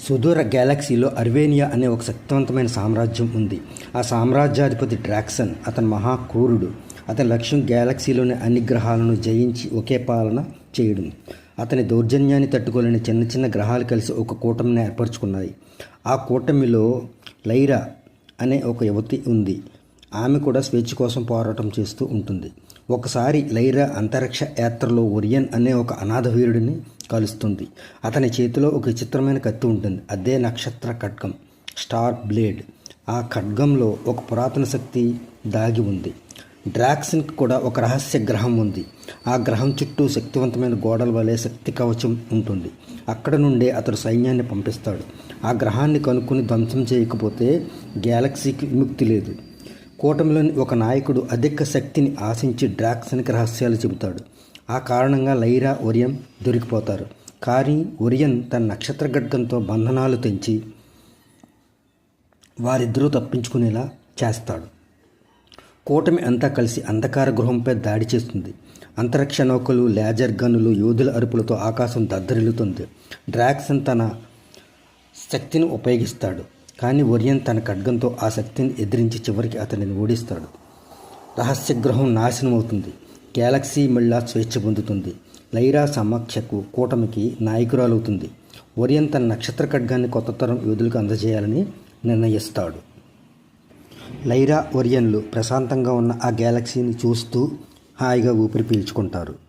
సుదూర గ్యాలక్సీలో అర్వేనియా అనే ఒక శక్తివంతమైన సామ్రాజ్యం ఉంది. ఆ సామ్రాజ్యాధిపతి డ్రాక్సన్. అతను మహాక్రూరుడు. అతని లక్ష్యం గ్యాలక్సీలోని అన్ని గ్రహాలను జయించి ఒకే పాలన చేయడం. అతని దౌర్జన్యాన్ని తట్టుకోలేని చిన్న చిన్న గ్రహాలు కలిసి ఒక కూటమిని ఏర్పరచుకున్నాయి. ఆ కూటమిలో లైరా అనే ఒక యువతి ఉంది. ఆమె కూడా స్వేచ్ఛ కోసం పోరాటం చేస్తూ ఉంటుంది. ఒకసారి లైరా అంతరిక్ష యాత్రలో ఒరియన్ అనే ఒక అనాథ వీరుడిని కలుస్తుంది. అతని చేతిలో ఒక విచిత్రమైన కత్తి ఉంటుంది. అదే నక్షత్ర ఖడ్గం, స్టార్ బ్లేడ్. ఆ ఖడ్గంలో ఒక పురాతన శక్తి దాగి ఉంది. డ్రాక్సన్కి కూడా ఒక రహస్య గ్రహం ఉంది. ఆ గ్రహం చుట్టూ శక్తివంతమైన గోడల వలె శక్తి కవచం ఉంటుంది. అక్కడ నుండే అతడు సైన్యాన్ని పంపిస్తాడు. ఆ గ్రహాన్ని కనుక్కొని ధ్వంసం చేయకపోతే గ్యాలక్సీకి విముక్తి లేదు. కూటమిలోని ఒక నాయకుడు అధిక శక్తిని ఆశించి డ్రాక్సన్కి రహస్యాలు చెబుతాడు. ఆ కారణంగా లైరా, ఒరియన్ దొరికిపోతారు. కానీ ఒరియన్ తన నక్షత్ర ఖడ్గంతో బంధనాలు తెంచి వారిద్దరూ తప్పించుకునేలా చేస్తాడు. కూటమి అంతా కలిసి అంధకార గృహంపై దాడి చేస్తుంది. అంతరిక్ష నౌకలు, లేజర్ గన్నులు, యోధుల అరుపులతో ఆకాశం దద్దరిల్లుతుంది. డ్రాక్సన్ తన శక్తిని ఉపయోగిస్తాడు. కానీ ఒరియన్ తన ఖడ్గంతో ఆ శక్తిని ఎదిరించి చివరికి అతనిని ఓడిస్తాడు. రహస్య గృహం నాశనం అవుతుంది. గ్యాలక్సీ మళ్ళా స్వేచ్ఛ పొందుతుంది. లైరా సమక్షకు కూటమికి నాయకురాలవుతుంది. ఒరియన్ తన నక్షత్ర ఖడ్గాన్ని కొత్త తరం యోధులకు అందజేయాలని నిర్ణయిస్తాడు. లైరా, ఒరియన్లు ప్రశాంతంగా ఉన్న ఆ గ్యాలక్సీని చూస్తూ హాయిగా ఊపిరి పీల్చుకుంటారు.